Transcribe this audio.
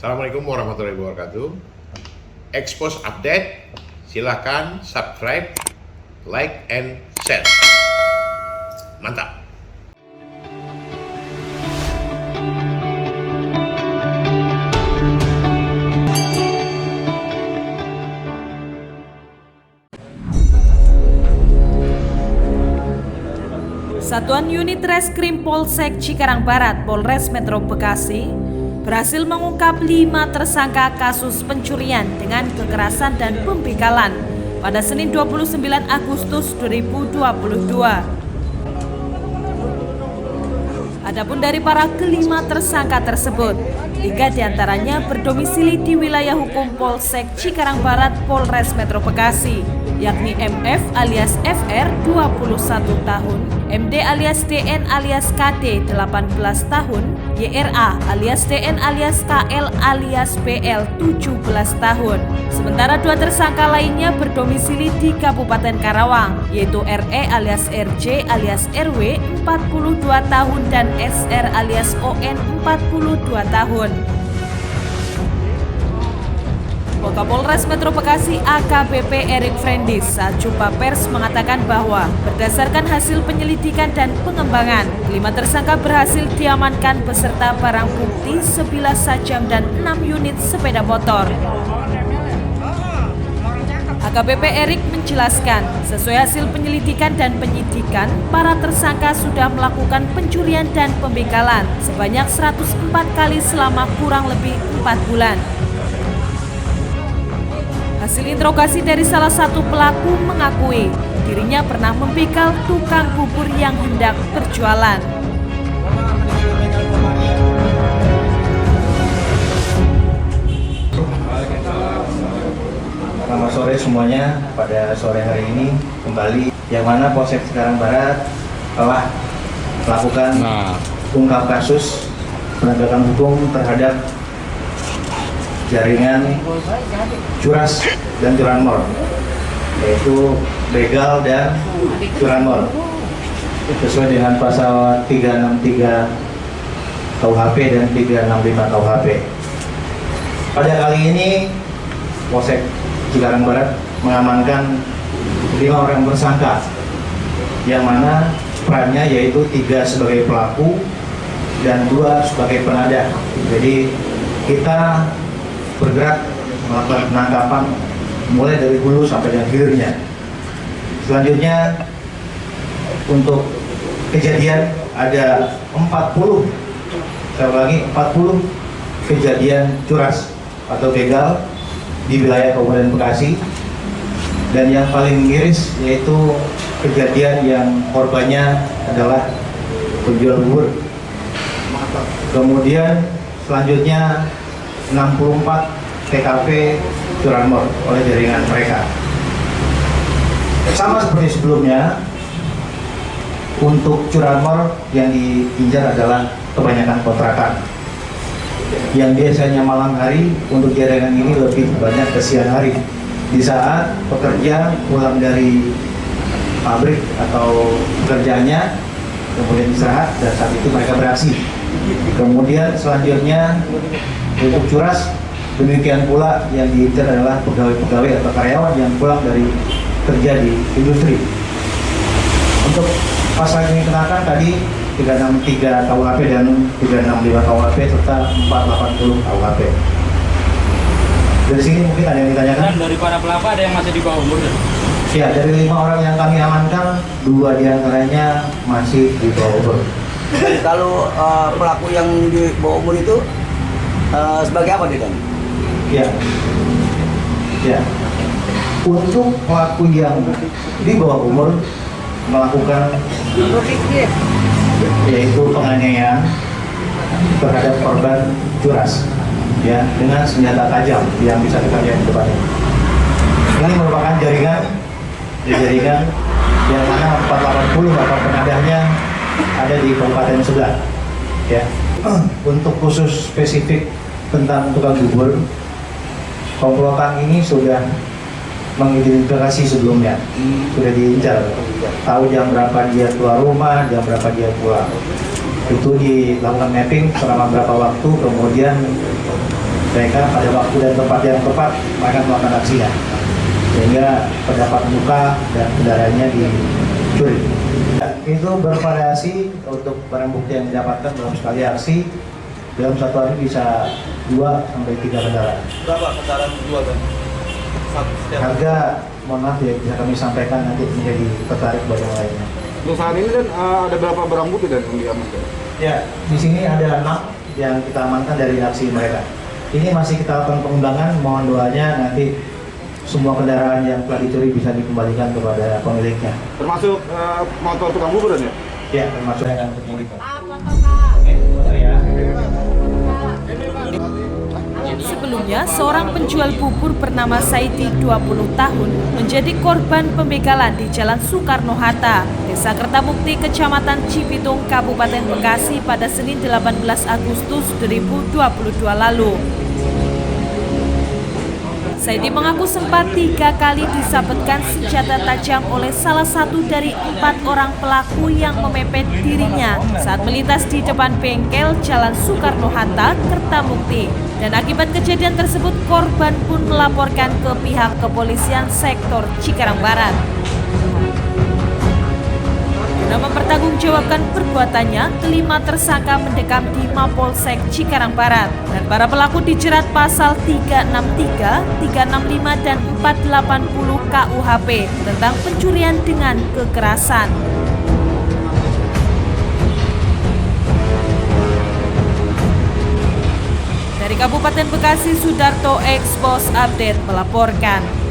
Assalamualaikum warahmatullahi wabarakatuh. Expose update, silakan subscribe, like, and share. Mantap. Satuan Unit Reskrim Polsek Cikarang Barat, Polres Metro Bekasi, berhasil mengungkap 5 tersangka kasus pencurian dengan kekerasan dan pembekalan pada Senin 29 Agustus 2022. Adapun dari para kelima tersangka tersebut, 3 diantaranya berdomisili di wilayah hukum Polsek Cikarang Barat, Polres Metro Bekasi, yakni MF alias FR 21 tahun, MD alias DN alias KD 18 tahun, YRA alias DN alias KL alias BL 17 tahun. Sementara 2 tersangka lainnya berdomisili di Kabupaten Karawang, yaitu RE alias RJ alias RW 42 tahun dan SR alias ON 42 tahun. Kapolres Metro Bekasi AKBP Erik Frendis saat jumpa pers mengatakan bahwa berdasarkan hasil penyelidikan dan pengembangan, 5 tersangka berhasil diamankan beserta barang bukti sebilah sajam dan 6 unit sepeda motor. AKBP Erik menjelaskan, sesuai hasil penyelidikan dan penyidikan, para tersangka sudah melakukan pencurian dan pembekalan sebanyak 104 kali selama kurang lebih 4 bulan. Hasil interogasi dari salah satu pelaku mengakui dirinya pernah membekal tukang bubur yang hendak berjualan. Selamat sore semuanya. Pada sore hari ini kembali yang mana Polsek Cikarang Barat telah melakukan ungkap kasus penegakan hukum terhadap jaringan curas dan curanmor, yaitu begal dan curanmor, sesuai dengan pasal 363 KUHP dan 365 KUHP. Pada kali ini Polsek Cikarang Barat mengamankan 5 orang tersangka, yang mana perannya yaitu 3 sebagai pelaku dan 2 sebagai penadah. Jadi kita bergerak melakukan penangkapan mulai dari hulu sampai dengan hilirnya. Selanjutnya untuk kejadian ada 40, saya ulangi 40 kejadian curas atau begal di wilayah Kabupaten Bekasi, dan yang paling miris yaitu kejadian yang korbannya adalah penjual bubur. Kemudian selanjutnya 64 TKP curanmor oleh jaringan mereka. Sama seperti sebelumnya, untuk curanmor yang diincar adalah kebanyakan kontrakan, yang biasanya malam hari. Untuk jaringan ini lebih banyak ke siang hari, di saat pekerja pulang dari pabrik atau pekerjaannya, kemudian istirahat, dan saat itu mereka beraksi. Kemudian selanjutnya untuk curas, demikian pula yang diincar adalah pegawai-pegawai atau karyawan yang pulang dari kerja di industri. Untuk pasal yang dikenakan tadi 363 KUHP dan 365 KUHP serta 480 KUHP. Dari sini mungkin ada yang ditanyakan? Dan dari para pelaku ada yang masih di bawah umur? Ya, dari 5 orang yang kami amankan, 2 diantaranya masih di bawah umur. Kalau pelaku yang di bawah umur itu sebagai apa dia kan? Ya. Untuk pelaku yang di bawah umur melakukan yaitu penganiayaan terhadap korban curas, ya, dengan senjata tajam yang bisa kita lihat di depan. Ini merupakan jaringan yang mana 480 atau penadahnya ada di kabupaten sebelah, ya. Untuk khusus spesifik tentang tukang bubur, komplotan ini sudah mengidentifikasi sebelumnya, sudah diincar, tahu jam berapa dia keluar rumah, jam berapa dia pulang. Itu dilakukan mapping selama berapa waktu, kemudian mereka pada waktu dan tempat yang tepat mereka melakukan aksinya, sehingga terdapat luka dan kendaraannya dicuri. Itu bervariasi untuk barang bukti yang didapatkan dalam sekali aksi. Dalam satu hari bisa 2 sampai 3 kendaraan. Berapa kendaraan jual kan? Harga mohon maaf ya, bisa kami sampaikan nanti menjadi tertarik buat yang lainnya. Untuk saat ini kan ada berapa barang bukti dan yang diamankan? Ya, di sini ada 6 yang kita amankan dari aksi mereka. Ini masih kita lakukan pengembangan, mohon doanya nanti semua kendaraan yang telah dicuri bisa dikembalikan kepada pemiliknya. Termasuk motor tukang bubur ya? Ya, termasuk yang pemiliknya. Sebelumnya, seorang penjual bubur bernama Saidi 20 tahun menjadi korban pembegalan di Jalan Soekarno-Hatta, Desa Kertamukti, Kecamatan Cibitung, Kabupaten Bekasi pada Senin 18 Agustus 2022 lalu. Saidi mengaku sempat 3 kali disabetkan senjata tajam oleh salah satu dari 4 orang pelaku yang memepet dirinya saat melintas di depan bengkel Jalan Soekarno-Hatta, Kertamukti. Dan akibat kejadian tersebut, korban pun melaporkan ke pihak kepolisian sektor Cikarang Barat. Guna mempertanggungjawabkan perbuatannya, kelima tersangka mendekam di Mapolsek Cikarang Barat dan para pelaku dijerat pasal 363, 365 dan 480 KUHP tentang pencurian dengan kekerasan. Dari Kabupaten Bekasi, Sudarto Expos Update melaporkan.